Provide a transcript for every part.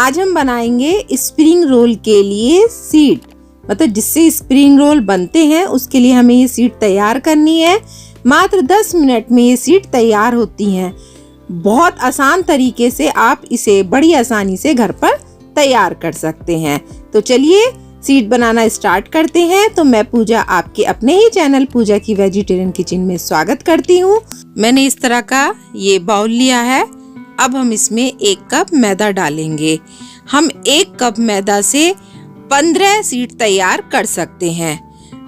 आज हम बनाएंगे स्प्रिंग रोल के लिए सीट, मतलब जिससे स्प्रिंग रोल बनते हैं उसके लिए हमें ये सीट तैयार करनी है। मात्र 10 मिनट में ये सीट तैयार होती हैं। बहुत आसान तरीके से आप इसे बड़ी आसानी से घर पर तैयार कर सकते हैं। तो चलिए सीट बनाना स्टार्ट करते हैं। तो मैं पूजा आपके अपने ही चैनल पूजा की वेजिटेरियन किचन में स्वागत करती हूँ। मैंने इस तरह का ये बाउल लिया है। अब हम इसमें 1 कप मैदा डालेंगे। हम 1 कप मैदा से 15 सीट तैयार कर सकते हैं।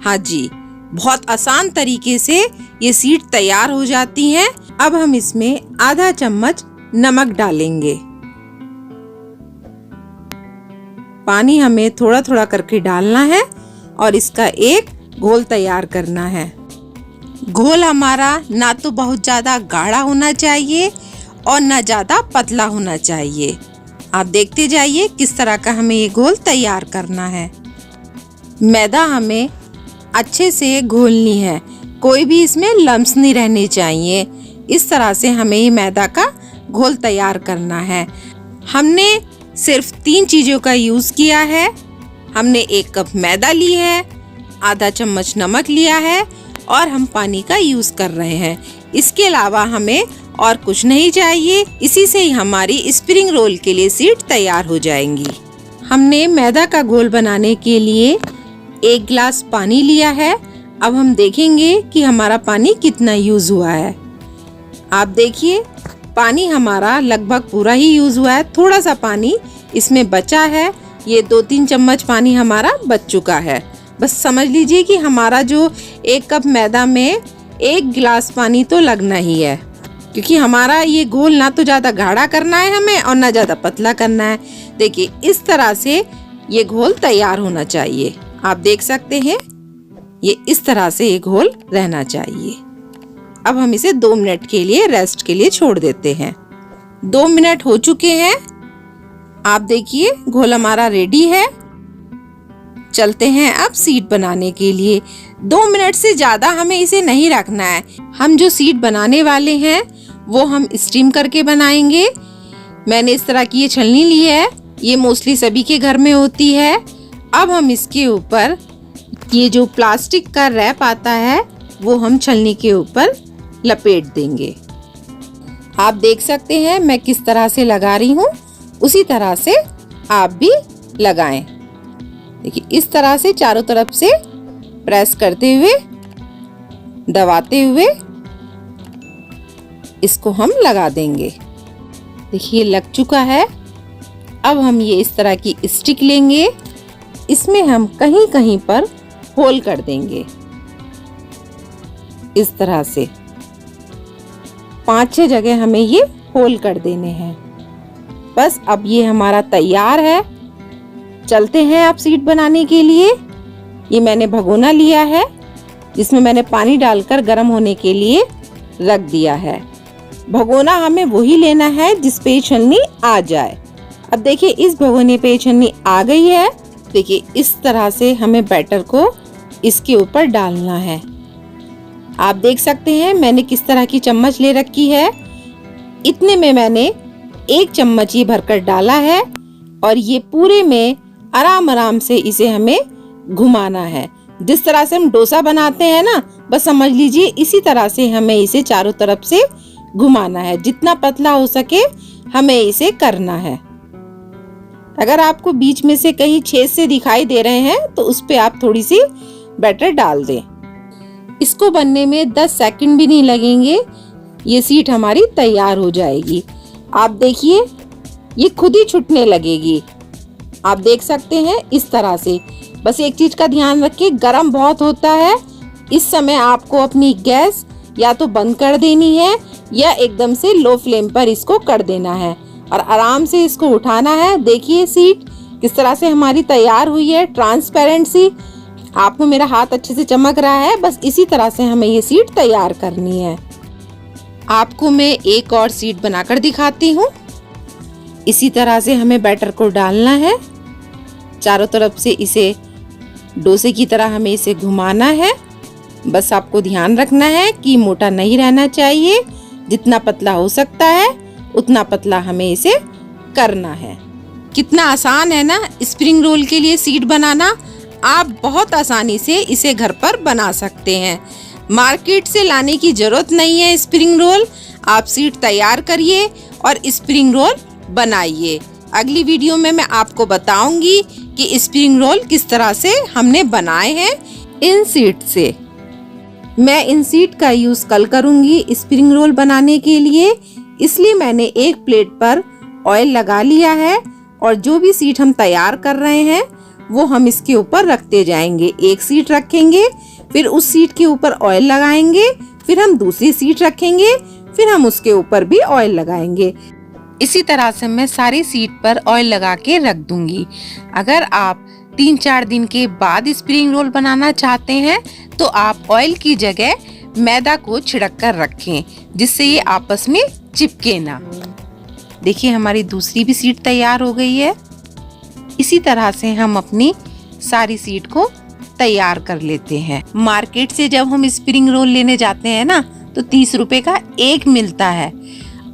हाँ जी, बहुत आसान तरीके से ये सीट तैयार हो जाती हैं। अब हम इसमें आधा चम्मच नमक डालेंगे। पानी हमें थोड़ा थोड़ा करके डालना है और इसका एक घोल तैयार करना है। घोल हमारा ना तो बहुत ज्यादा गाढ़ा होना चाहिए और ना ज्यादा पतला होना चाहिए। आप देखते जाइए किस तरह का हमें ये घोल तैयार करना है। मैदा हमें अच्छे से घोलनी है, कोई भी इसमें लम्स नहीं रहने चाहिए। इस तरह से हमें ये मैदा का घोल तैयार करना है। हमने सिर्फ 3 चीजों का यूज किया है। हमने 1 कप मैदा ली है, आधा चम्मच नमक लिया है और हम पानी का यूज कर रहे हैं। इसके अलावा हमें और कुछ नहीं चाहिए। इसी से ही हमारी स्प्रिंग रोल के लिए सीट तैयार हो जाएंगी। हमने मैदा का घोल बनाने के लिए 1 गिलास पानी लिया है। अब हम देखेंगे कि हमारा पानी कितना यूज हुआ है। आप देखिए पानी हमारा लगभग पूरा ही यूज हुआ है। थोड़ा सा पानी इसमें बचा है। ये 2-3 चम्मच पानी हमारा बच चुका है। बस समझ लीजिए कि हमारा जो 1 कप मैदा में 1 गिलास पानी तो लगना ही है, क्योंकि हमारा ये घोल ना तो ज्यादा गाढ़ा करना है हमें और ना ज्यादा पतला करना है। देखिए इस तरह से ये घोल तैयार होना चाहिए। आप देख सकते हैं ये इस तरह से ये घोल रहना चाहिए। अब हम इसे 2 मिनट के लिए रेस्ट के लिए छोड़ देते हैं। 2 मिनट हो चुके हैं। आप देखिए घोल हमारा रेडी है। चलते हैं अब सीट बनाने के लिए। 2 मिनट से ज्यादा हमें इसे नहीं रखना है। हम जो सीट बनाने वाले हैं वो हम स्टीम करके बनाएंगे। मैंने इस तरह की ये छलनी ली है। ये मोस्टली सभी के घर में होती है। अब हम इसके ऊपर ये जो प्लास्टिक का रैप आता है वो हम छलनी के ऊपर लपेट देंगे। आप देख सकते हैं मैं किस तरह से लगा रही हूँ, उसी तरह से आप भी लगाएं। देखिए इस तरह से चारों तरफ से प्रेस करते हुए, दबाते हुए इसको हम लगा देंगे। देखिए लग चुका है। अब हम ये इस तरह की स्टिक लेंगे। इसमें हम कहीं कहीं पर होल कर देंगे। इस तरह से 5-6 जगह हमें ये होल कर देने हैं। बस अब ये हमारा तैयार है। चलते हैं अब सीट बनाने के लिए। ये मैंने भगोना लिया है जिसमें मैंने पानी डालकर गर्म होने के लिए रख दिया है। भगोना हमें वही लेना है जिस पे छलनी आ जाए। अब देखिए इस भगोने पे छलनी आ गई है। देखिए इस तरह से हमें बैटर को इसके ऊपर डालना है। आप देख सकते हैं मैंने किस तरह की चम्मच ले रखी है। इतने में मैंने 1 चम्मच ये भरकर डाला है और ये पूरे में आराम आराम से इसे हमें घुमाना है। जिस तरह से हम डोसा बनाते हैं ना, बस समझ लीजिए इसी तरह से हमें इसे चारों तरफ से घुमाना है। जितना पतला हो सके हमें इसे करना है। अगर आपको बीच में से कहीं छेद से दिखाई दे रहे हैं तो उस पे आप थोड़ी सी बैटर डाल दें। इसको बनने में 10 सेकंड भी नहीं लगेंगे। ये सीट हमारी तैयार हो जाएगी। आप देखिए ये खुद ही छूटने लगेगी। आप देख सकते हैं इस तरह से। बस एक चीज का ध्यान रखिए, गरम बहुत होता है। इस समय आपको अपनी गैस या तो बंद कर देनी है या एकदम से लो फ्लेम पर इसको कर देना है और आराम से इसको उठाना है। देखिए सीट किस तरह से हमारी तैयार हुई है, ट्रांसपेरेंट सी। आपको मेरा हाथ अच्छे से चमक रहा है। बस इसी तरह से हमें ये सीट तैयार करनी है। आपको मैं एक और सीट बनाकर दिखाती हूँ। इसी तरह से हमें बैटर को डालना है। चारों तरफ से इसे डोसे की तरह हमें इसे घुमाना है। बस आपको ध्यान रखना है कि मोटा नहीं रहना चाहिए। जितना पतला हो सकता है उतना पतला हमें इसे करना है। कितना आसान है ना स्प्रिंग रोल के लिए सीट बनाना। आप बहुत आसानी से इसे घर पर बना सकते हैं। मार्केट से लाने की जरूरत नहीं है स्प्रिंग रोल। आप सीट तैयार करिए और स्प्रिंग रोल बनाइए। अगली वीडियो में मैं आपको बताऊंगी कि स्प्रिंग रोल किस तरह से हमने बनाए हैं इन सीट से। मैं इन सीट का यूज कल करूंगी स्प्रिंग रोल बनाने के लिए, इसलिए मैंने एक प्लेट पर ऑयल लगा लिया है और जो भी सीट हम तैयार कर रहे हैं वो हम इसके ऊपर रखते जाएंगे। एक सीट रखेंगे, फिर उस सीट के ऊपर ऑयल लगाएंगे, फिर हम दूसरी सीट रखेंगे, फिर हम उसके ऊपर भी ऑयल लगाएंगे। इसी तरह से मैं सारी सीट पर ऑयल लगा के रख दूंगी। अगर आप 3-4 दिन के बाद स्प्रिंग रोल बनाना चाहते हैं तो आप ऑयल की जगह मैदा को छिड़क कर रखें, जिससे ये आपस में चिपके ना। देखिए हमारी दूसरी भी सीट तैयार हो गई है। इसी तरह से हम अपनी सारी सीट को तैयार कर लेते हैं। मार्केट से जब हम स्प्रिंग रोल लेने जाते हैं ना तो 30 रुपए का एक मिलता है।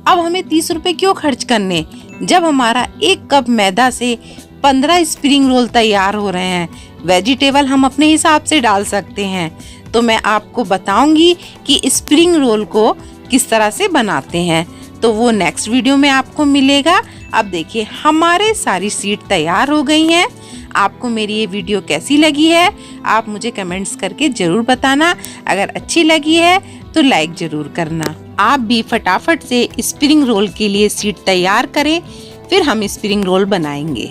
अब हमें 30 रुपए क्यों खर्च करने, जब हमारा 1 कप मैदा से 15 स्प्रिंग रोल तैयार हो रहे हैं। वेजिटेबल हम अपने हिसाब से डाल सकते हैं। तो मैं आपको बताऊंगी कि स्प्रिंग रोल को किस तरह से बनाते हैं, तो वो नेक्स्ट वीडियो में आपको मिलेगा। अब देखिए हमारे सारी सीट तैयार हो गई हैं। आपको मेरी ये वीडियो कैसी लगी है आप मुझे कमेंट्स करके जरूर बताना। अगर अच्छी लगी है तो लाइक जरूर करना। आप भी फटाफट से स्प्रिंग रोल के लिए सीट तैयार करें, फिर हम स्प्रिंग रोल बनाएंगे।